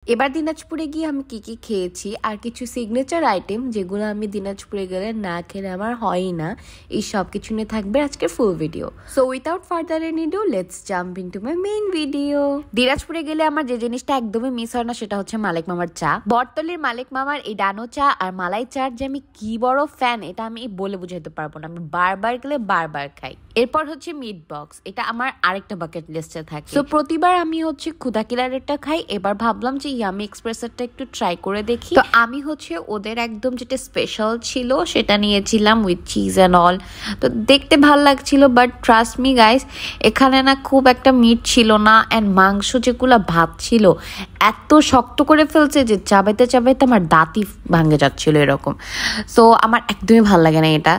এবার দিনাজপুরে গিয়ে আমি কি কি খেয়েছি আর কিছু সিগনেচার আইটেম যেগুলো আমি দিনাজপুরে গেলে না খেলে আমার হয়ই না, এই সব কিছু নিয়ে থাকবে আজকের full video. So without further any do let's jump into my main video. দিনাজপুরে গেলে আমার যে জিনিসটা একদমই মিস হয় না সেটা হচ্ছে মালিক মামার চা। বটতলির মালিক মামার এই ডানো চা আর মালাই চার যে আমি কি বড় ফ্যান এটা আমি বলে বুঝাতে পারবো না। আমি বারবার গেলে বারবার খাই। এরপর হচ্ছে মিট বক্স, এটা আমার আরেকটা বাকেট লিস্টে থাকে। তো প্রতিবার আমি হচ্ছে ক্ষুদা কিলারেরটা খাই, এবার ভাবলাম যে ইয়ামি এক্সপ্রেসেরটা একটু ট্রাই করে দেখি। তো আমি হচ্ছে ওদের একদম যেটা স্পেশাল ছিল সেটা নিয়েছিলাম উইথ চিজ অ্যান্ড অল। তো দেখতে ভালো লাগছিল, বাট ট্রাস্ট মি গাইস, এখানে না খুব একটা মিট ছিল না, অ্যান্ড মাংস যেগুলো ভাত ছিল এত শক্ত করে ফেলছে যে চাবাইতে চাবাইতে আমার দাঁতই ভাঙে যাচ্ছিল এরকম। সো আমার একদমই ভালো লাগে না এটা।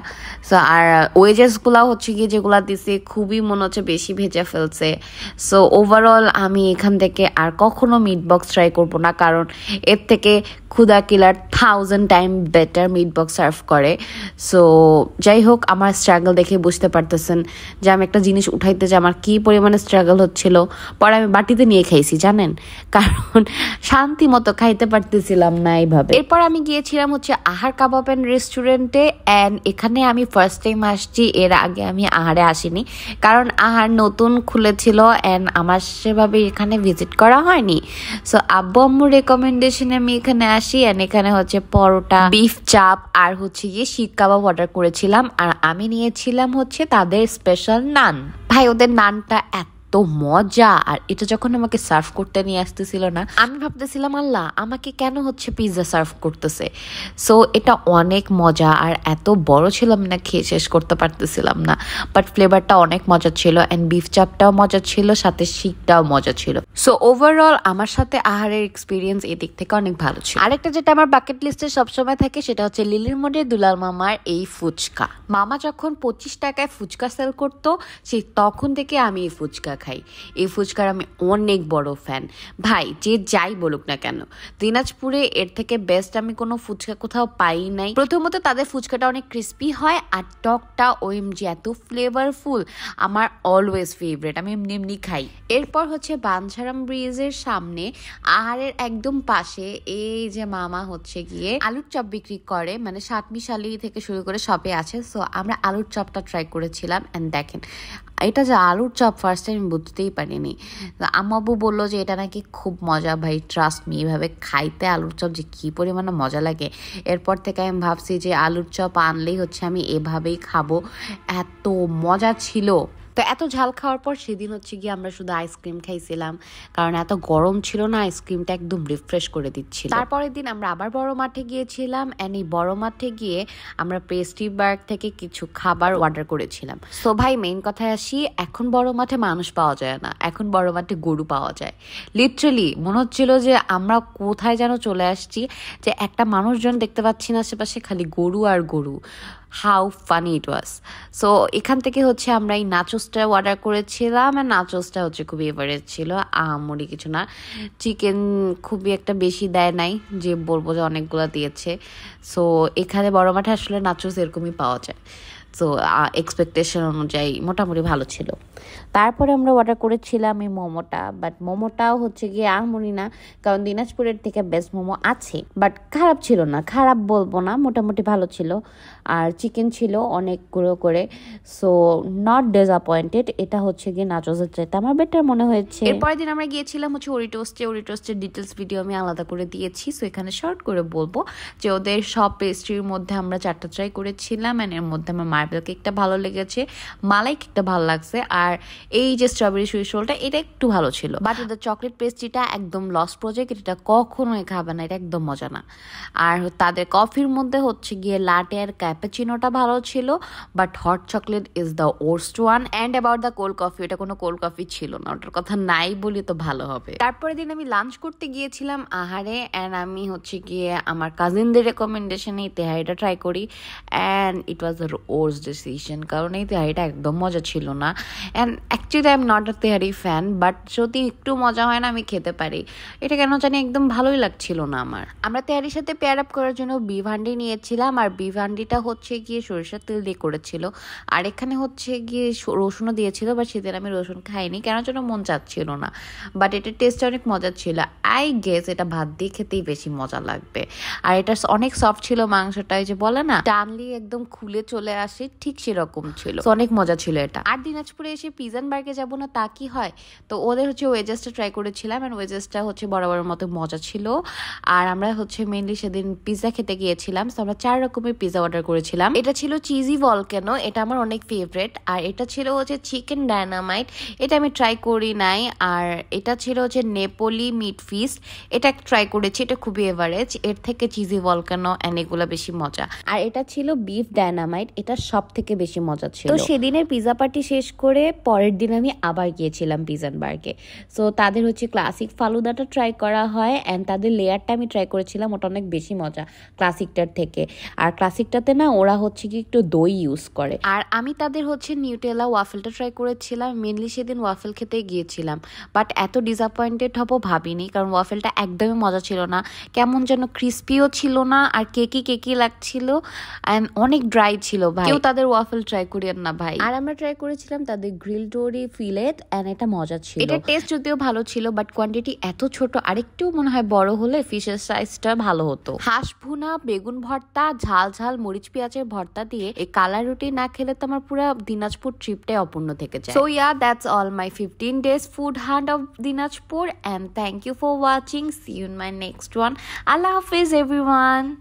সো আর ওয়েজেসগুলো হচ্ছে গিয়ে যেগুলো দিছে খুবই মনে হচ্ছে বেশি ভেজে ফেলছে। সো ওভারঅল আমি এখান থেকে আর কখনো মিট বক্স ট্রাই করবো না, কারণ এর থেকে ক্ষুদা কিলার 1000 time better meat box serve করে। সো যাই হোক, আমার স্ট্রাগল দেখে বুঝতে পারতেছেন যে আমি একটা জিনিস উঠাইতে যে আমার কি পরিমাণে স্ট্রাগল হচ্ছিল। পরে আমি বাটিতে নিয়ে খাইছি জানেন, কারণ শান্তি মতো খাইতে পারতেছিলাম না এইভাবে। এরপর আমি গিয়েছিলাম হচ্ছে আহার কাবাব অ্যান্ড রেস্টুরেন্টে, অ্যান্ড এখানে আমি ফার্স্ট টাইম আসছি, এর আগে আমি আহারে আসিনি, কারণ আহার নতুন খুলেছিল অ্যান্ড আমার সেভাবে এখানে ভিজিট করা হয়নি। সো আব্বু আম্মুর রেকমেন্ডেশনে আমি এখানে আসি, অ্যান্ড এখানে হচ্ছে পরোটা, বিফ চাপ আর হচ্ছে গিয়ে শিক কাবাব অর্ডার করেছিলাম, আর আমি নিয়েছিলাম হচ্ছে তাদের স্পেশাল নান। ভাই ওদের নানটা তো মজা, আর এটা যখন আমাকে সার্ভ করতে নিয়ে আসতেছিল না, আমি ভাবতেছিলাম আল্লাহ আমাকে কেন হচ্ছে পিৎজা সার্ভ করতেছে। সো এটা অনেক মজা, আর এত বড় ছিল আমি না খেয়ে শেষ করতে পারতেছিলাম না, বাট ফ্লেভারটা অনেক মজা ছিল, অ্যান্ড বিফ চাপটাও মজা ছিল, সাথে শিকটাও মজা ছিল। সো ওভারঅল আমার সাথে আহারের এক্সপিরিয়েন্স এদিক থেকে অনেক ভালো ছিল। আরেকটা যেটা আমার বাকেট লিস্টে সবসময় থাকে সেটা হচ্ছে লিলির মোড়ের দুলাল মামার এই ফুচকা। মামা যখন 25 টাকায় ফুচকা সেল করতো সেই তখন থেকে আমি এই ফুচকা খাই। এই ফুচকার আমি অনেক বড় ফ্যান। ভাই যে যাই বলুক না কেন, দিনাজপুরে এর থেকে বেস্ট আমি কোনো ফুচকা কোথাও পাই নাই। প্রথমত তাদের ফুচকাটা অনেক ক্রিস্পি হয়, আর টকটা ওএমজি এত ফ্লেভারফুল, আমার অলওয়েজ ফেভারিট, আমি এমনি এমনি খাই। এরপর হচ্ছে বাঞ্ছারাম ব্রিজের সামনে আহারের একদম পাশে এই যে মামা হচ্ছে গিয়ে আলুর চপ বিক্রি করে, মানে সাতমিশালি থেকে শুরু করে সবই আছে। সো আমরা আলুর চপটা ট্রাই করেছিলাম, অ্যান্ড দেখেন এটা যে আলুর চপ ফার্স্ট টাইম বুঝতেই পারিনি। আম্মু আব্বু বললো যে এটা নাকি খুব মজা। ভাই ট্রাস্ট মি, এভাবে খাইতে আলুর চপ যে কী পরিমাণে মজা লাগে, এরপর থেকে আমি ভাবছি যে আলুর চপ আনলেই হচ্ছে আমি এভাবেই খাবো, এত মজা ছিল। তো এত ঝাল খাওয়ার পর সেদিন হচ্ছে গিয়ে আমরা শুধু আইসক্রিম খাইছিলাম, কারণ এত গরম ছিল না, আইসক্রিমটা একদম রিফ্রেশ করে দিচ্ছিল। তারপরের দিন আমরা আবার বড় মাঠে গিয়েছিলাম, অ্যান্ড এই বড় মাঠে গিয়ে আমরা পেস্ট্রি বার্গ থেকে কিছু খাবার অর্ডার করেছিলাম। সো ভাই মেইন কথায় আসি, এখন বড় মাঠে মানুষ পাওয়া যায় না, এখন বড় মাঠে গরু পাওয়া যায়। লিটারালি মনে হচ্ছিল যে আমরা কোথায় যেন চলে আসছি, যে একটা মানুষজন দেখতে পাচ্ছি না আশেপাশে, খালি গরু আর গরু। How funny it was. So এখান থেকে হচ্ছে আমরা এই নাচোসটা অর্ডার করেছিলাম, আর নাচোসটা হচ্ছে খুবই এভারেজ ছিল, আহামরি কিছু না। চিকেন খুবই একটা বেশি দেয় নাই যে বলবো যে অনেকগুলো দিয়েছে। সো এখানে বড় মাঠে আসলে নাচোস এরকমই পাওয়া যায়। সো এক্সপেকটেশন অনুযায়ী মোটামুটি ভালো ছিল। তারপরে আমরা অর্ডার করেছিলাম এই মোমোটা, বাট মোমোটাও হচ্ছে গিয়ে আহামরি না, কারণ দিনাজপুরের থেকে বেস্ট মোমো আছে, বাট খারাপ ছিল না, খারাপ বলবো না, মোটামুটি ভালো ছিল। আর চিকেন ছিল অনেকগুলো করে। সো নট ডিসঅ্যাপয়েন্টেড, এটা হচ্ছে গিয়ে নাচোসের চাইতে আমার বেটার মনে হয়েছে। এরপরের দিন আমরা গিয়েছিলাম হচ্ছে ওরিটোস্টের ডিটেলস ভিডিও আমি আলাদা করে দিয়েছি। সো এখানে শর্ট করে বলবো যে ওদের সব পেস্ট্রির মধ্যে আমরা 4টা ট্রাই করেছিলাম, অ্যান্ড এর মধ্যে আমার মার্বেল কেকটা ভালো লেগেছে, মালাই কেকটা ভালো লাগছে, আর এই যে স্ট্রবেরি সুইট রোলটা এটা একটু ভালো ছিল। বাট ওদের চকলেট পেস্ট্রিটা একদম লস প্রজেক্ট, এটা কখনোই খাবে না, এটা একদম মজা না। আর তাদের কফির মধ্যে হচ্ছে গিয়ে লাটে আর ক্যাপাচিনোটা ভালো ছিল, but hot chocolate is the worst one. And about the cold coffee, এটা কোনো কোল্ড কফি ছিল না, ওটার কথা নাই বলি তো ভালো হবে। তারপরে দিন আমি লাঞ্চ করতে গিয়েছিলাম আহারে, অ্যান্ড আমি হচ্ছে গিয়ে আমার কাজিনদের রেকমেন্ডেশনে তেহারিটা ট্রাই করি, and it was course decision, কারণ এই তেহারিটা একদম মজা ছিল না। And actually I am not a tehari fan, but যদি একটু মজা হয় না আমি খেতে পারি। এটা কেন জানি একদম ভালোই লাগছিল না আমার। আমরা তেহারির সাথে পেয়ার আপ করার জন্য বিফ হান্ডি নিয়েছিলাম, আর বিফ হান্ডিটা হচ্ছে গিয়ে সরিষার তেল দিয়ে করেছিল। আর এখানে হচ্ছে গিয়ে রসুনও দিয়েছিল, বাট সেদিন আমি রসুন খাইনি, কেন যেন মন চাচ্ছিল না। বাট এটার টেস্ট অনেক মজা ছিল। আই গেস এটা ভাত দিয়ে খেতেই বেশি মজা লাগবে। আর এটা অনেক সফট ছিল মাংসটা, যে বলে না টানলি একদম খুলে চলে আসে, ঠিক সেরকম ছিল। অনেক মজা ছিল এটা। আর দিনাজপুরে এসে পিজন বার্গে যাবো না তা কি হয়, তো ওদের হচ্ছে ওয়েজেসটা ট্রাই করেছিলাম, এন্ড ওয়েজেসটা হচ্ছে বরাবরের মতো মজা ছিল। আর আমরা হচ্ছে মেনলি সেদিন পিৎজা খেতে গিয়েছিলাম, তো আমরা 4 রকমের পিৎজা অর্ডার করেছিলাম। এটা ছিল চিজি ভলকানো, এটা আমার অনেক ফেভারিট। আর এটা ছিল হচ্ছে চিকেন ডায়নামাইট, এটা আমি ট্রাই করি নাই। আর এটা ছিল হচ্ছে নেপোলি মিট ফিস্ট, এটা ট্রাই করেছি, এটা খুবই এভারেজ। এর থেকে চিজি ভলকানো এন্ড এগুলো বেশি মজা। আর এটা ছিল বিফ ডায়নামাইট, এটা সব থেকে বেশি মজা ছিল। তো সেদিনের পিৎজা পার্টি শেষ করে পরের দিন আমি আবার গিয়েছিলাম পিজন বার্গে। সো তাদের হচ্ছে ক্লাসিক ফালুদাটা ট্রাই করা হয়, অ্যান্ড তাদের লেয়ারটা আমি ট্রাই করেছিলাম, ওটা অনেক বেশি মজা ক্লাসিকটার থেকে। আর ক্লাসিকটাতে না ওরা হচ্ছে কি একটু দই ইউজ করে। আর আমি তাদের হচ্ছে নিউটেলা ওয়াফেলটা ট্রাই করেছিলাম, মেনলি সেদিন ওয়াফেল খেতে গিয়েছিলাম, বাট এত ডিসঅ্যাপয়েন্টেড হবো ভাবিনি, কারণ ওয়াফেলটা একদমই মজা ছিল না, কেমন যেন ক্রিস্পিও ছিল না, আর কেকি লাগছিল, অ্যান্ড অনেক ড্রাই ছিল। ভাই কেউ তাদের ওয়াফেল ট্রাই করিয়েন না ভাই। আর আমরা ট্রাই করেছিলাম তাদের গ্রিল ডোরি ফিলেট, এন্ড এটা মজা ছিল। এটা টেস্ট যদিও ভালো ছিল, বাট কোয়ান্টিটি এত ছোট, আরেকটু মনে হয় বড় হলে ফিশের সাইজটা ভালো হতো। হাঁস ভুনা, বেগুন ভর্তা, ঝাল ঝাল মরিচ পেঁয়াজের ভর্তা দিয়ে এই কালা রুটি না খেলে তো আমার পুরো দিনাজপুর ট্রিপটাই অপূর্ণ থেকে যায়। So yeah, that's all my 15 days food hunt of Dinajpur, and thank you for watching. See you in my next one. Allah Hafiz everyone.